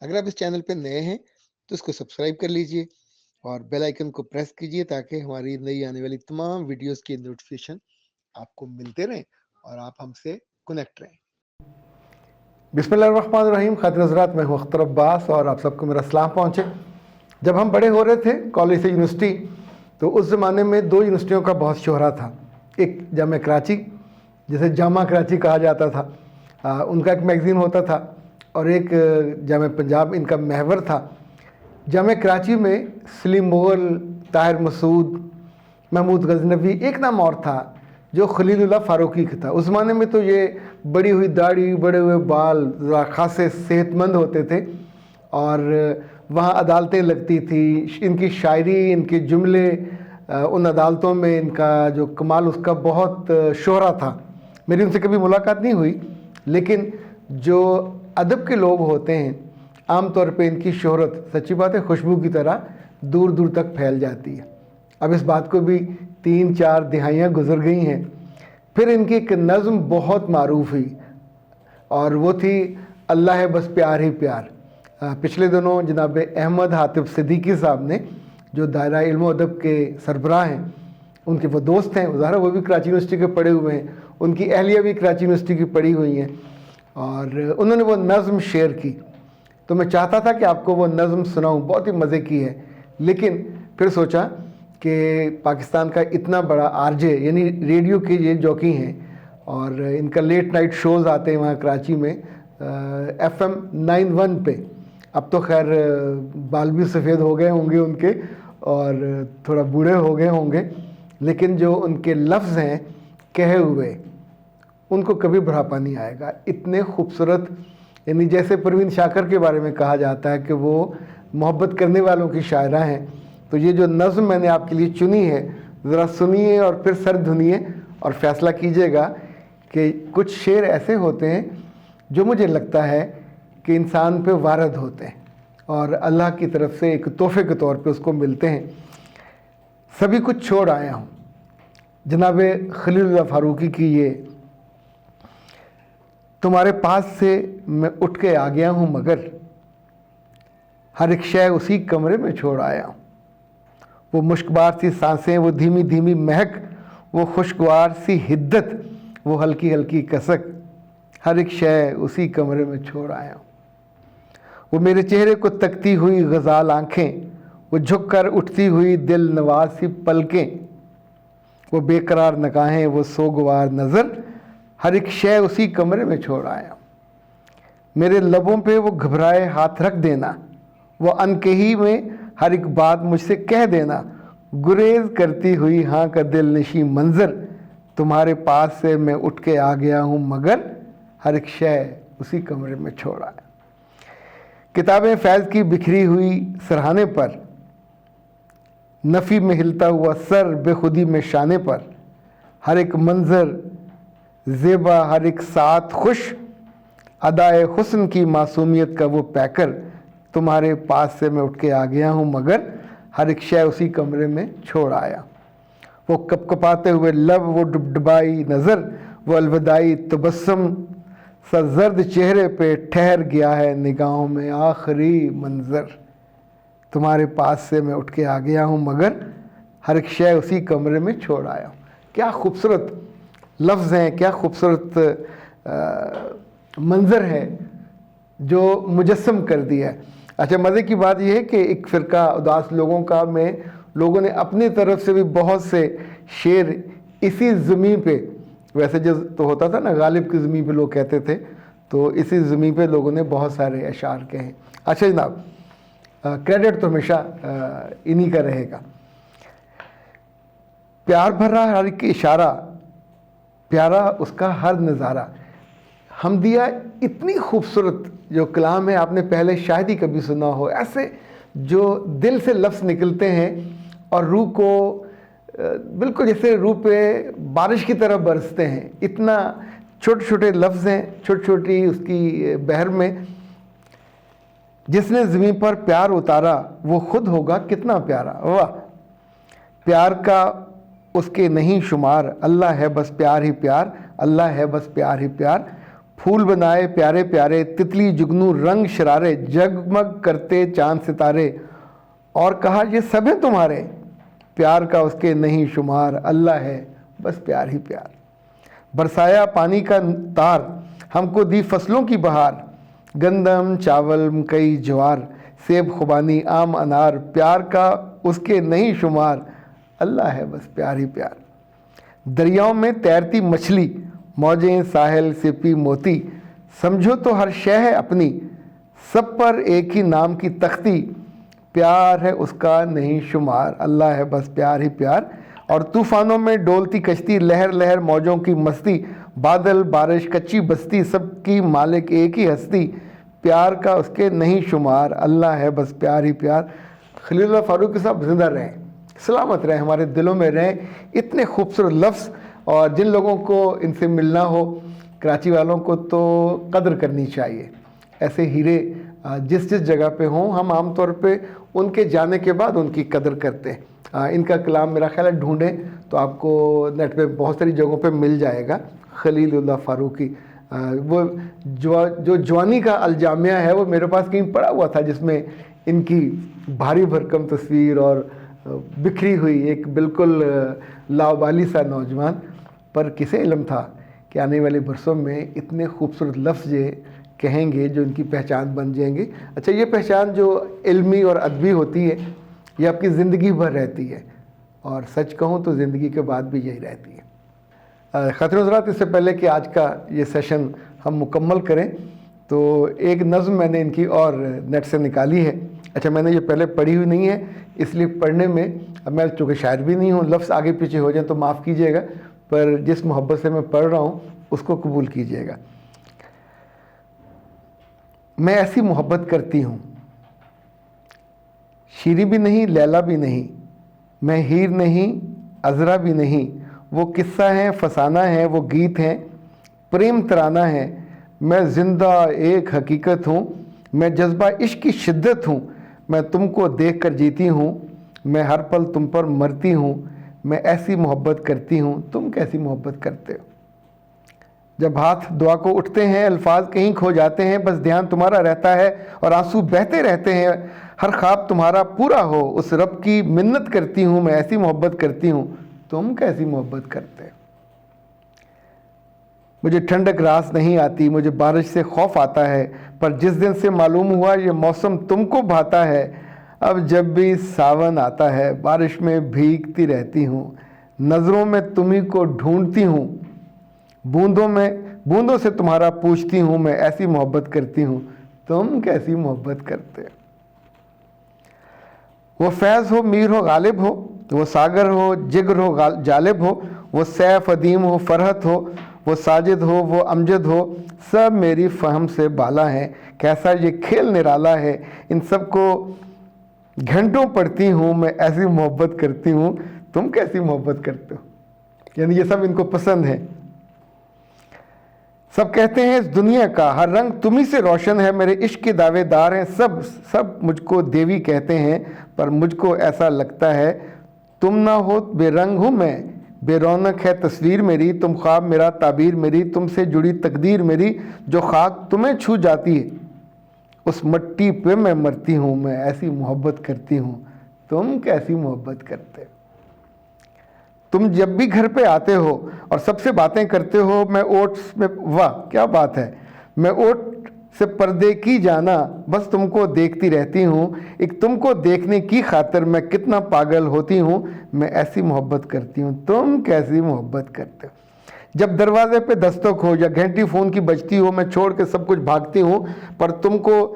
अगर आप इस चैनल पे नए हैं तो इसको सब्सक्राइब कर लीजिए और बेल आइकन को प्रेस कीजिए ताकि हमारी नई आने वाली तमाम वीडियोस की नोटिफिकेशन आपको मिलते रहें और आप हमसे कनेक्ट रहें। बिस्मिल्लाहिर्रहमानिर्रहीम। खातिर हज़रात, मैं हूँ अख्तर अब्बास और आप सबको मेरा सलाम पहुँचे। जब हम बड़े हो रहे थे कॉलेज से यूनिवर्सिटी, तो उस ज़माने में दो यूनिवर्सिटियों का बहुत शोहरा था। एक जामिया कराची, जिसे जामा कराची कहा जाता था, उनका एक मैगज़ीन होता था, और एक जामिया पंजाब, इनका महवर था। जामिया कराची में सलीम मुग़ल, ताहिर मसूद, महमूद गज़नवी, एक नाम और था जो खलीलुल्लाह फ़ारूकी का था। उस ज़माने में तो ये बड़ी हुई दाढ़ी, बड़े हुए बाल, ज़रा खासे सेहतमंद होते थे और वहाँ अदालतें लगती थी। इनकी शायरी, इनके जुमले, उन अदालतों में इनका जो कमाल, उसका बहुत शोहरा था। मेरी उनसे कभी मुलाकात नहीं हुई, लेकिन जो अदब के लोग होते हैं आम तौर पे इनकी शोहरत, सच्ची बात है, खुशबू की तरह दूर दूर तक फैल जाती है। अब इस बात को भी 3-4 दिहाइयाँ गुजर गई हैं। फिर इनकी एक नज़्म बहुत मारूफ हुई और वो थी अल्लाह है बस प्यार ही प्यार। पिछले दिनों जनाब अहमद हातिब सिद्दीकी साहब ने, जो दायरा इल्म अदब के सरबराह हैं, उनके वो दोस्त हैं, ज़ाहिर वो भी कराची यूनिवर्सिटी के पढ़े हुए हैं, उनकी अहलिया भी कराची यूनिवर्सिटी की पढ़ी हुई हैं, और उन्होंने वो नज़्म शेयर की। तो मैं चाहता था कि आपको वो नज़्म सुनाऊं, बहुत ही मज़े की है। लेकिन फिर सोचा कि पाकिस्तान का इतना बड़ा आरजे, यानी रेडियो के ये जॉकी हैं और इनका लेट नाइट शोज़ आते हैं वहाँ कराची में FM 91 पे। अब तो खैर बाल भी सफ़ेद हो गए होंगे उनके और थोड़ा बूढ़े हो गए होंगे, लेकिन जो उनके लफ्ज़ हैं कहे हुए, उनको कभी बुढ़ापा नहीं आएगा। इतने खूबसूरत, यानी जैसे परवीन शाकर के बारे में कहा जाता है कि वो मोहब्बत करने वालों की शायरा हैं, तो ये जो नज़्म मैंने आपके लिए चुनी है, ज़रा सुनिए और फिर सर धुनिए और फ़ैसला कीजिएगा कि कुछ शेर ऐसे होते हैं जो मुझे लगता है कि इंसान पे वारद होते हैं और अल्लाह की तरफ से एक तोहफे के तौर पे उसको मिलते हैं। सभी कुछ छोड़ आया हूँ, जनाब खलीलुल्लाह फ़ारूकी की ये। तुम्हारे पास से मैं उठ के आ गया हूँ, मगर हर एक शय उसी कमरे में छोड़ आया हूँ। वो मुश्कबार सी सांसें, वो धीमी धीमी महक, वो खुशगवार सी हिद्दत, वो हल्की हल्की कसक, हर एक शय उसी कमरे में छोड़ आया हूँ। वो मेरे चेहरे को तकती हुई गज़ाल आँखें, वो झुक कर उठती हुई दिल नवाज सी पलकें, वो बेकरार निगाहें, वो सोगवार नज़र, हर एक शय उसी कमरे में छोड़ आया हूँ। मेरे लबों पे वो घबराए हाथ रख देना, वो अनकही में हर एक बात मुझसे कह देना, गुरेज करती हुई हाँ का दिल नशी मंज़र, तुम्हारे पास से मैं उठ के आ गया हूँ, मगर हर एक शय उसी कमरे में छोड़ आया। किताबें फैज़ की बिखरी हुई सरहाने पर, नफ़ी में हिलता हुआ सर बेखुदी में शाने पर, हर एक मंज़र ज़ेबा, हर एक साथ खुश, अदाए हुस्न की मासूमियत का वो पैकर, तुम्हारे पास से मैं उठ के आ गया हूँ, मगर हर एक शय उसी कमरे में छोड़ आया। वो कपकपाते हुए लब, वो डुबडुबाई नज़र, वो अलविदाई तबस्सुम, सजर्द चेहरे पे ठहर गया है निगाहों में आखिरी मंज़र, तुम्हारे पास से मैं उठ के आ गया हूँ, मगर हर एक शय उसी कमरे में छोड़ आया हूँ। क्या खूबसूरत लफ्ज़ हैं, क्या खूबसूरत मंज़र है जो मुजस्सम कर दिया है। अच्छा, मज़े की बात यह है कि एक फ़िरका उदास लोगों का में लोगों ने अपनी तरफ से भी बहुत से शेर इसी ज़मीन पे, वैसे जो तो होता था ना गालिब की ज़मीन पे लोग कहते थे, तो इसी ज़मीन पे लोगों ने बहुत सारे अशार कहे। अच्छा जनाब, क्रेडिट तो हमेशा इन्हीं का रहेगा। प्यार भरा हर एक इशारा, प्यारा उसका हर नज़ारा। हमदिया इतनी खूबसूरत जो कलाम है, आपने पहले शायद ही कभी सुना हो, ऐसे जो दिल से लफ्ज़ निकलते हैं और रूह को बिल्कुल जैसे रूह पे बारिश की तरह बरसते हैं। इतना छोटे छोटे लफ्ज़ हैं, छोटी छोटी उसकी बहर में। जिसने ज़मीन पर प्यार उतारा वो खुद होगा कितना प्यारा। वाह, प्यार का उसके नहीं शुमार, अल्लाह है बस प्यार ही प्यार, अल्लाह है बस प्यार ही प्यार। پھول بنائے پیارے پیارے، تتلی جگنو رنگ شرارے، جگمگ کرتے چاند ستارے، اور کہا یہ سب ہیں تمہارے، پیار کا اس کے نہیں شمار، اللہ ہے بس پیار ہی پیار۔ برسایا پانی کا تار، ہم کو دی فصلوں کی بہار، گندم چاول مکئی جوار، سیب خوبانی آم انار، پیار کا اس کے نہیں شمار، اللہ ہے بس پیار ہی پیار۔ دریاؤں میں تیرتی مچھلی، موجیں ساحل سپی موتی، سمجھو تو ہر شے ہے اپنی، سب پر ایک ہی نام کی تختی، پیار ہے اس کا نہیں شمار، اللہ ہے بس پیار ہی پیار۔ اور طوفانوں میں ڈولتی کشتی، لہر لہر موجوں کی مستی، بادل بارش کچی بستی، سب کی مالک ایک ہی ہستی، پیار کا اس کے نہیں شمار، اللہ ہے بس پیار ہی پیار۔ خلیل اللہ فاروقی صاحب زندہ رہیں، سلامت رہیں، ہمارے دلوں میں رہیں۔ اتنے خوبصورت لفظ، اور جن لوگوں کو ان سے ملنا ہو، کراچی والوں کو تو قدر کرنی چاہیے۔ ایسے ہیرے جس جس جگہ پہ ہوں، ہم عام طور پہ ان کے جانے کے بعد ان کی قدر کرتے ہیں۔ ان کا کلام میرا خیال ہے ڈھونڈیں تو آپ کو نیٹ پہ بہت ساری جگہوں پہ مل جائے گا۔ خلیل اللہ فاروقی، وہ جو جوانی کا الجامعہ ہے وہ میرے پاس کہیں پڑا ہوا تھا، جس میں ان کی بھاری بھرکم تصویر اور بکھری ہوئی ایک بالکل لاوبالی سا نوجوان، پر کسے علم تھا کہ آنے والے برسوں میں اتنے خوبصورت لفظ یہ کہیں گے جو ان کی پہچان بن جائیں گے۔ اچھا، یہ پہچان جو علمی اور ادبی ہوتی ہے یہ آپ کی زندگی بھر رہتی ہے، اور سچ کہوں تو زندگی کے بعد بھی یہی رہتی ہے۔ خاطر حضرات، اس سے پہلے کہ آج کا یہ سیشن ہم مکمل کریں تو ایک نظم میں نے ان کی اور نیٹ سے نکالی ہے۔ اچھا، میں نے یہ پہلے پڑھی ہوئی نہیں ہے، اس لیے پڑھنے میں، اب میں چونکہ شاعر بھی نہیں ہوں، لفظ آگے پیچھے ہو جائیں تو معاف کیجیے گا، پر جس محبت سے میں پڑھ رہا ہوں اس کو قبول کیجیے گا۔ میں ایسی محبت کرتی ہوں، شیری بھی نہیں لیلا بھی نہیں، میں ہیر نہیں عذرا بھی نہیں، وہ قصہ ہے فسانہ ہے، وہ گیت ہیں پریم ترانہ ہے، میں زندہ ایک حقیقت ہوں، میں جذبہ عشق کی شدت ہوں، میں تم کو دیکھ کر جیتی ہوں، میں ہر پل تم پر مرتی ہوں، میں ایسی محبت کرتی ہوں، تم کیسی محبت کرتے ہو؟ جب ہاتھ دعا کو اٹھتے ہیں الفاظ کہیں کھو جاتے ہیں، بس دھیان تمہارا رہتا ہے اور آنسو بہتے رہتے ہیں، ہر خواب تمہارا پورا ہو اس رب کی منت کرتی ہوں، میں ایسی محبت کرتی ہوں، تم کیسی محبت کرتے ہو؟ مجھے ٹھنڈک راس نہیں آتی، مجھے بارش سے خوف آتا ہے، پر جس دن سے معلوم ہوا یہ موسم تم کو بھاتا ہے، اب جب بھی ساون آتا ہے بارش میں بھیگتی رہتی ہوں، نظروں میں تمہیں کو ڈھونڈتی ہوں، بوندوں سے تمہارا پوچھتی ہوں، میں ایسی محبت کرتی ہوں، تم کیسی محبت کرتے ہو؟ وہ فیض ہو میر ہو غالب ہو، وہ ساگر ہو جگر ہو جالب ہو، وہ سیف ادیم ہو فرحت ہو، وہ ساجد ہو وہ امجد ہو، سب میری فہم سے بالا ہے، کیسا یہ کھیل نرالا ہے، ان سب کو گھنٹوں پڑھتی ہوں، میں ایسی محبت کرتی ہوں، تم کیسی محبت کرتے ہو؟ یعنی یہ سب ان کو پسند ہے۔ سب کہتے ہیں اس دنیا کا ہر رنگ تمہیں سے روشن ہے، میرے عشق کے دعوے دار ہیں سب مجھ کو دیوی کہتے ہیں، پر مجھ کو ایسا لگتا ہے تم نہ ہو بے رنگ ہوں میں، بے رونق ہے تصویر میری، تم خواب میرا تعبیر میری، تم سے جڑی تقدیر میری، جو خاک تمہیں چھو جاتی ہے اس مٹی پہ میں مرتی ہوں، میں ایسی محبت کرتی ہوں، تم کیسی محبت کرتے ہو؟ تم جب بھی گھر پہ آتے ہو اور سب سے باتیں کرتے ہو، میں اوٹ میں، واہ کیا بات ہے، میں اوٹ سے پردے کی جانا، بس تم کو دیکھتی رہتی ہوں، ایک تم کو دیکھنے کی خاطر میں کتنا پاگل ہوتی ہوں، میں ایسی محبت کرتی ہوں، تم کیسی محبت کرتے ہو؟ جب دروازے پہ دستک ہو یا گھنٹی فون کی بجتی ہو، میں چھوڑ کے سب کچھ بھاگتی ہوں، پر تم کو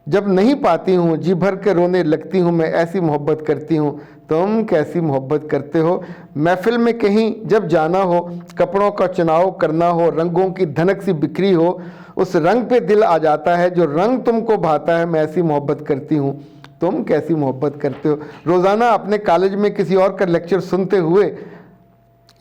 جب نہیں پاتی ہوں جی بھر کے رونے لگتی ہوں، میں ایسی محبت کرتی ہوں، تم کیسی محبت کرتے ہو؟ محفل میں کہیں جب جانا ہو، کپڑوں کا چناؤ کرنا ہو، رنگوں کی دھنک سی بکھری ہو، اس رنگ پہ دل آ جاتا ہے جو رنگ تم کو بھاتا ہے، میں ایسی محبت کرتی ہوں، تم کیسی محبت کرتے ہو؟ روزانہ اپنے کالج میں کسی اور کا لیکچر سنتے ہوئے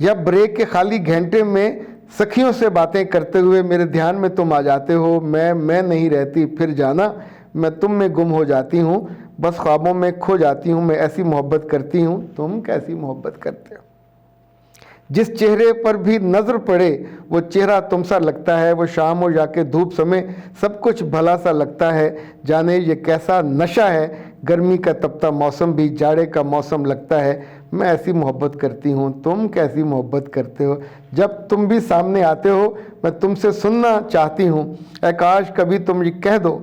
یا بریک کے خالی گھنٹے میں سکھیوں سے باتیں کرتے ہوئے میرے دھیان میں تم آ جاتے ہو، میں نہیں رہتی پھر جانا، میں تم میں گم ہو جاتی ہوں، بس خوابوں میں کھو جاتی ہوں، میں ایسی محبت کرتی ہوں، تم کیسی محبت کرتے ہو؟ जिस चेहरे पर भी नज़र पड़े वो चेहरा तुम सा लगता है, वो शाम हो या के धूप समय सब कुछ भला सा लगता है। जाने ये कैसा नशा है, गर्मी का तपता मौसम भी जाड़े का मौसम लगता है। मैं ऐसी मोहब्बत करती हूँ, तुम कैसी मोहब्बत करते हो। जब तुम भी सामने आते हो मैं तुमसे सुनना चाहती हूँ। ऐ काश कभी तुम ये कह दो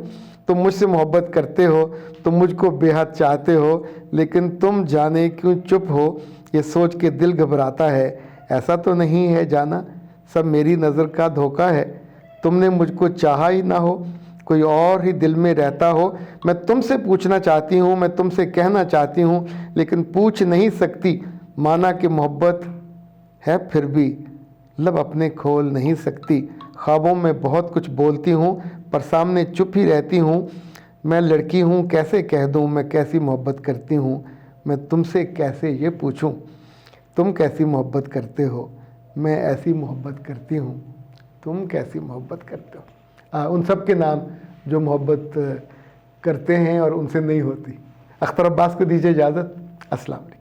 तुम मुझसे मोहब्बत करते हो, तुम मुझको बेहद चाहते हो, लेकिन तुम जाने क्यों चुप हो। ये सोच के दिल घबराता है, ऐसा तो नहीं है जाना सब मेरी नज़र का धोखा है। तुमने मुझको चाहा ही ना हो, कोई और ही दिल में रहता हो। मैं तुमसे पूछना चाहती हूँ, मैं तुमसे कहना चाहती हूँ, लेकिन पूछ नहीं सकती। माना कि मोहब्बत है फिर भी लब अपने खोल नहीं सकती। ख्वाबों में बहुत कुछ बोलती हूँ पर सामने चुप ही रहती हूँ। मैं लड़की हूँ कैसे कह दूँ मैं कैसी मोहब्बत करती हूँ। मैं तुमसे कैसे ये पूछूँ तुम कैसी मोहब्बत करते हो। मैं ऐसी मोहब्बत करती हूँ, तुम कैसी मोहब्बत करते हो। उन सब के नाम जो मोहब्बत करते हैं और उनसे नहीं होती। अख्तर अब्बास को दीजिए इजाज़त। अस्सलाम वालेकुम।